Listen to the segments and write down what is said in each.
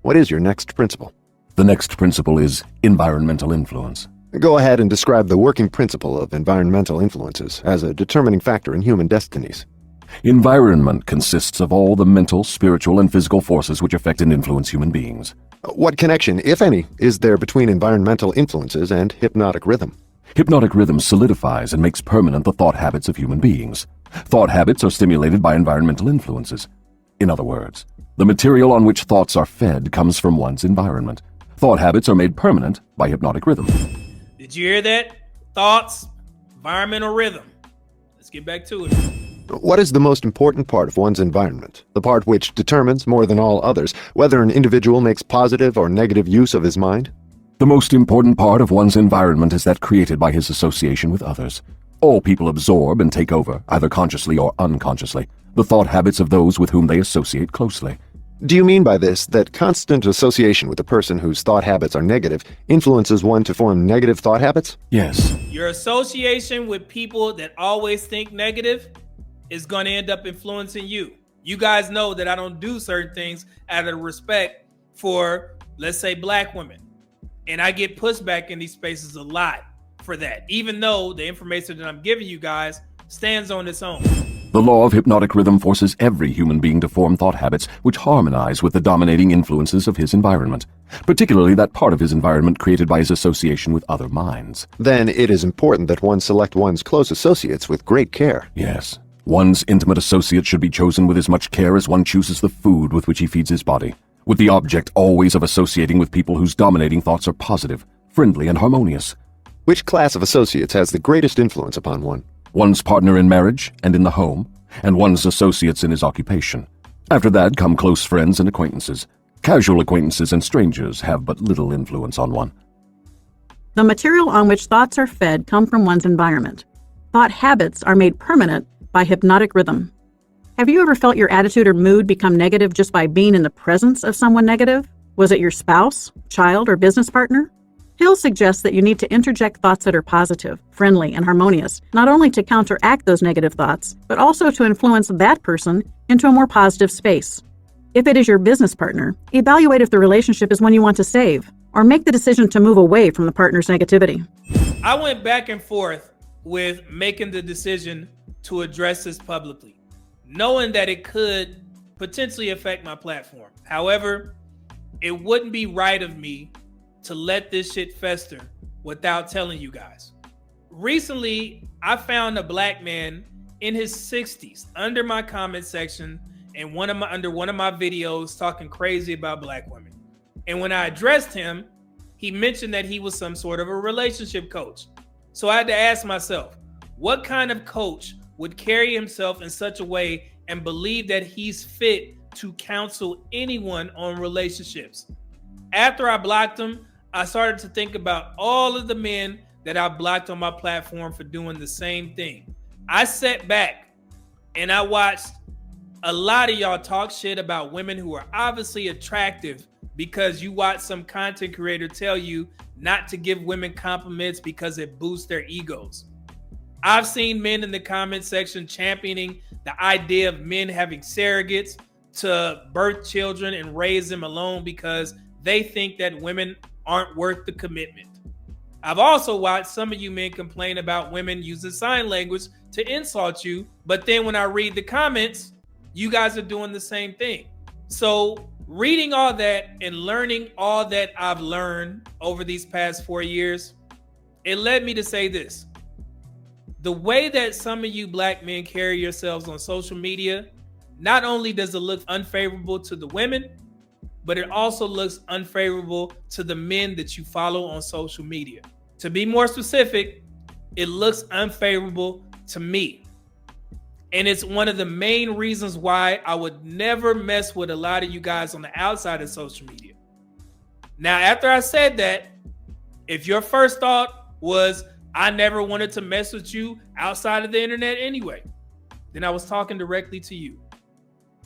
What is your next principle? The next principle is environmental influence. Go ahead and describe the working principle of environmental influences as a determining factor in human destinies. Environment consists of all the mental, spiritual, and physical forces which affect and influence human beings. What connection, if any, is there between environmental influences and hypnotic rhythm? Hypnotic rhythm solidifies and makes permanent the thought habits of human beings. Thought habits are stimulated by environmental influences. In other words, the material on which thoughts are fed comes from one's environment. Thought habits are made permanent by hypnotic rhythm. Did you hear that? Thoughts, environmental rhythm. Let's get back to it. What is the most important part of one's environment? The part which determines, more than all others, whether an individual makes positive or negative use of his mind? The most important part of one's environment is that created by his association with others. All people absorb and take over, either consciously or unconsciously, the thought habits of those with whom they associate closely. Do you mean by this that constant association with a person whose thought habits are negative influences one to form negative thought habits? Yes. Your association with people that always think negative is going to end up influencing you. You guys know that I don't do certain things out of respect for, let's say, black women. And I get pushed back in these spaces a lot for that, even though the information that I'm giving you guys stands on its own. The law of hypnotic rhythm forces every human being to form thought habits which harmonize with the dominating influences of his environment, particularly that part of his environment created by his association with other minds. Then it is important that one select one's close associates with great care. Yes. One's intimate associates should be chosen with as much care as one chooses the food with which he feeds his body, with the object always of associating with people whose dominating thoughts are positive, friendly, and harmonious. Which class of associates has the greatest influence upon one? One's partner in marriage and in the home, and one's associates in his occupation. After that come close friends and acquaintances. Casual acquaintances and strangers have but little influence on one. The material on which thoughts are fed come from one's environment. Thought habits are made permanent by hypnotic rhythm. Have you ever felt your attitude or mood become negative just by being in the presence of someone negative? Was it your spouse, child, or business partner? Hill suggests that you need to interject thoughts that are positive, friendly, and harmonious, not only to counteract those negative thoughts, but also to influence that person into a more positive space. If it is your business partner, evaluate if the relationship is one you want to save, or make the decision to move away from the partner's negativity. I went back and forth with making the decision to address this publicly, knowing that it could potentially affect my platform. However, it wouldn't be right of me to let this shit fester without telling you guys. Recently, I found a black man in his 60s under my comment section and under one of my videos talking crazy about black women. And when I addressed him, he mentioned that he was some sort of a relationship coach. So I had to ask myself, what kind of coach would carry himself in such a way and believe that he's fit to counsel anyone on relationships? After I blocked him, I started to think about all of the men that I blocked on my platform for doing the same thing. I sat back and I watched a lot of y'all talk shit about women who are obviously attractive because you watch some content creator tell you not to give women compliments because it boosts their egos. I've seen men in the comment section championing the idea of men having surrogates to birth children and raise them alone because they think that women aren't worth the commitment. I've also watched some of you men complain about women using sign language to insult you, but then when I read the comments, you guys are doing the same thing. So reading all that and learning all that I've learned over these past 4 years, it led me to say this. The way that some of you black men carry yourselves on social media, not only does it look unfavorable to the women, but it also looks unfavorable to the men that you follow on social media. To be more specific, it looks unfavorable to me. And it's one of the main reasons why I would never mess with a lot of you guys on the outside of social media. Now, after I said that, if your first thought was, I never wanted to mess with you outside of the internet anyway, then I was talking directly to you.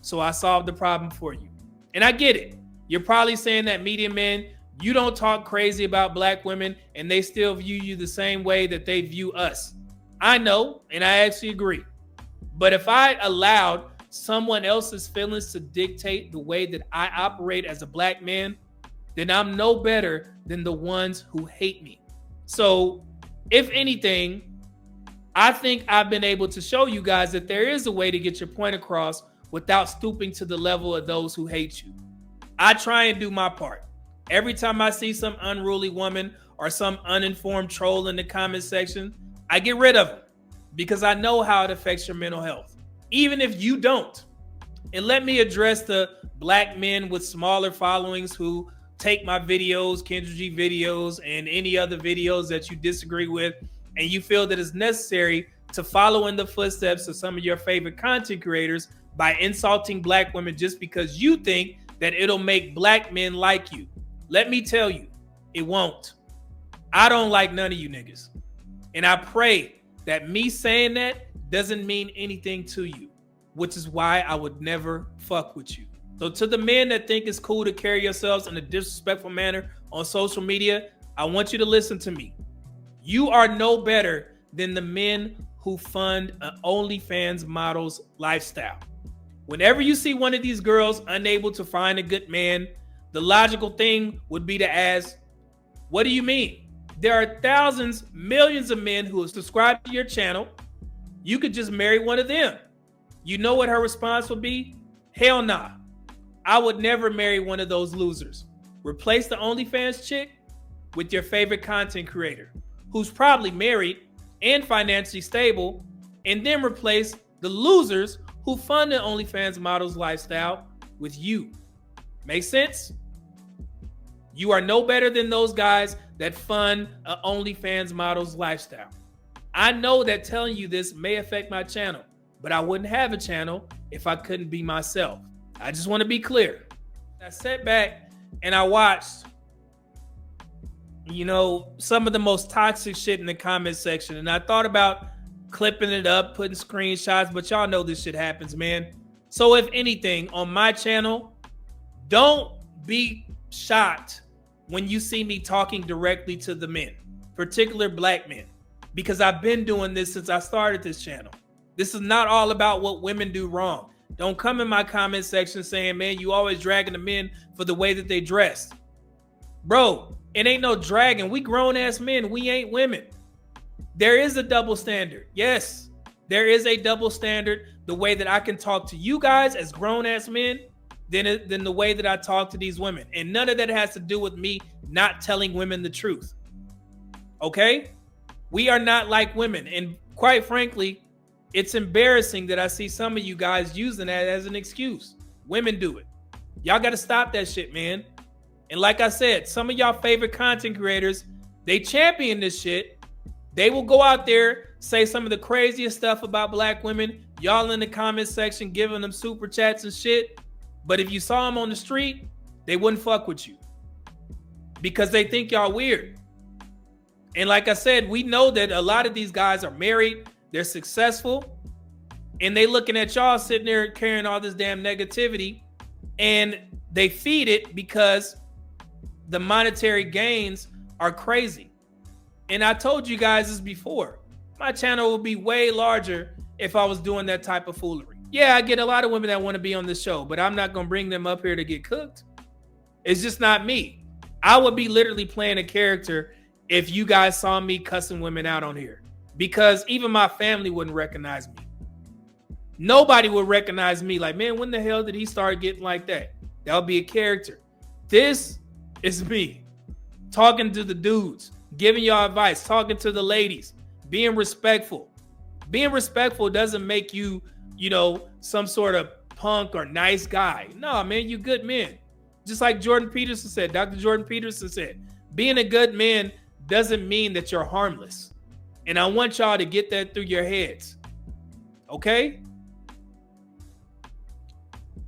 So I solved the problem for you. And I get it. You're probably saying that Mediumman, you don't talk crazy about black women and they still view you the same way that they view us. I know, and I actually agree. But if I allowed someone else's feelings to dictate the way that I operate as a black man, then I'm no better than the ones who hate me. So, if anything, I think I've been able to show you guys that there is a way to get your point across without stooping to the level of those who hate you. I try and do my part. Every time I see some unruly woman or some uninformed troll in the comment section, I get rid of them because I know how it affects your mental health, even if you don't. And let me address the black men with smaller followings who take my videos, Kendra G videos, and any other videos that you disagree with, and you feel that it's necessary to follow in the footsteps of some of your favorite content creators by insulting black women just because you think that it'll make black men like you. Let me tell you, it won't. I don't like none of you niggas. And I pray that me saying that doesn't mean anything to you, which is why I would never fuck with you. So to the men that think it's cool to carry yourselves in a disrespectful manner on social media, I want you to listen to me. You are no better than the men who fund an OnlyFans model's lifestyle. Whenever you see one of these girls unable to find a good man, the logical thing would be to ask, what do you mean? There are thousands, millions of men who have subscribed to your channel. You could just marry one of them. You know what her response would be? Hell nah. I would never marry one of those losers. Replace the OnlyFans chick with your favorite content creator who's probably married and financially stable, and then replace the losers who fund the OnlyFans model's lifestyle with you. Make sense? You are no better than those guys that fund an OnlyFans model's lifestyle. I know that telling you this may affect my channel, but I wouldn't have a channel if I couldn't be myself. I just want to be clear. I sat back and I watched, some of the most toxic shit in the comment section, and I thought about clipping it up, putting screenshots, but y'all know this shit happens, man. So if anything, on my channel, don't be shocked when you see me talking directly to the men, particular black men, because I've been doing this since I started this channel. This is not all about what women do wrong. Don't come in my comment section saying, man, you always dragging the men for the way that they dress. Bro, it ain't no dragging. We grown ass men. We ain't women. There is a double standard. Yes, there is a double standard. The way that I can talk to you guys as grown ass men than the way that I talk to these women. And none of that has to do with me not telling women the truth. Okay? We are not like women. And quite frankly, it's embarrassing that I see some of you guys using that as an excuse. Women do it. Y'all got to stop that shit, man. And like I said, some of y'all favorite content creators, they champion this shit. They will go out there, say some of the craziest stuff about black women. Y'all in the comment section giving them super chats and shit. But if you saw them on the street, they wouldn't fuck with you because they think y'all weird. And like I said, we know that a lot of these guys are married. They're successful, and they looking at y'all sitting there carrying all this damn negativity, and they feed it because the monetary gains are crazy. And I told you guys this before. My channel would be way larger if I was doing that type of foolery. Yeah, I get a lot of women that want to be on the show, but I'm not going to bring them up here to get cooked. It's just not me. I would be literally playing a character if you guys saw me cussing women out on here. Because even my family wouldn't recognize me. Nobody would recognize me. Like, man, when the hell did he start getting like that? That would be a character. This is me talking to the dudes, giving y'all advice, talking to the ladies, being respectful. Being respectful doesn't make you, some sort of punk or nice guy. No, man, you good men. Just like Jordan Peterson said, Dr. Jordan Peterson said, being a good man doesn't mean that you're harmless. And I want y'all to get that through your heads. Okay?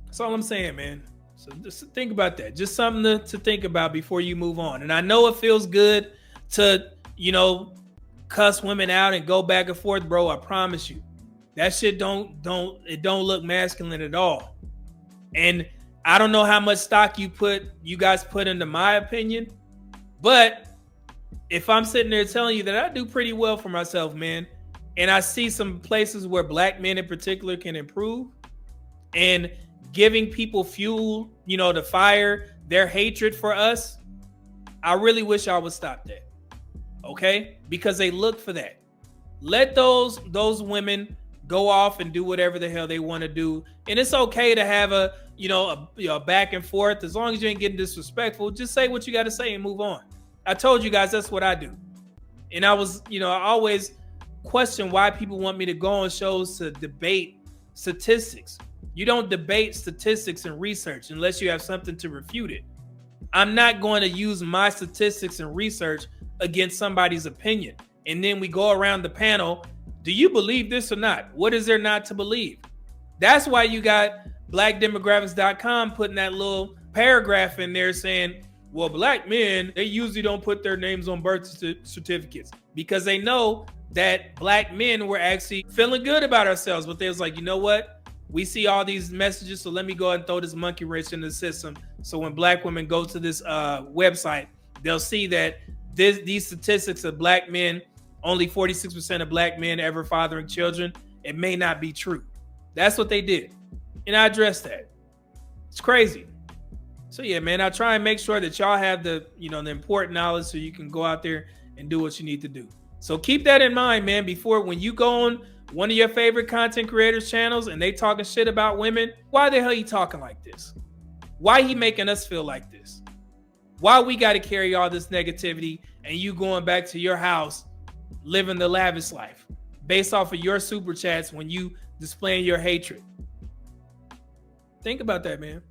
That's all I'm saying, man. So just think about that. Just something to think about before you move on. And I know it feels good to, cuss women out and go back and forth, bro. I promise you. That shit don't look masculine at all. And I don't know how much stock you guys put into my opinion, but if I'm sitting there telling you that I do pretty well for myself, man, and I see some places where black men in particular can improve, and giving people fuel, to fire their hatred for us, I really wish I would stop that. Okay? Because they look for that. Let those women go off and do whatever the hell they want to do. And it's okay to have a back and forth. As long as you ain't getting disrespectful, just say what you got to say and move on. I told you guys that's what I do. And I was, I always question why people want me to go on shows to debate statistics. You don't debate statistics and research unless you have something to refute it. I'm not going to use my statistics and research against somebody's opinion. And then we go around the panel. Do you believe this or not? What is there not to believe? That's why you got blackdemographics.com putting that little paragraph in there saying, well, black men, they usually don't put their names on birth certificates, because they know that black men were actually feeling good about ourselves. But they was like, you know what? We see all these messages, so let me go ahead and throw this monkey wrench in the system. So when black women go to this website, they'll see that these statistics of black men, only 46% of black men ever fathering children, it may not be true. That's what they did. And I addressed that. It's crazy. So yeah, man, I try and make sure that y'all have the important knowledge so you can go out there and do what you need to do. So keep that in mind, man, before when you go on one of your favorite content creators channels and they talking shit about women, why the hell he talking like this? Why he making us feel like this? Why we got to carry all this negativity and you going back to your house living the lavish life based off of your super chats when you displaying your hatred? Think about that, man.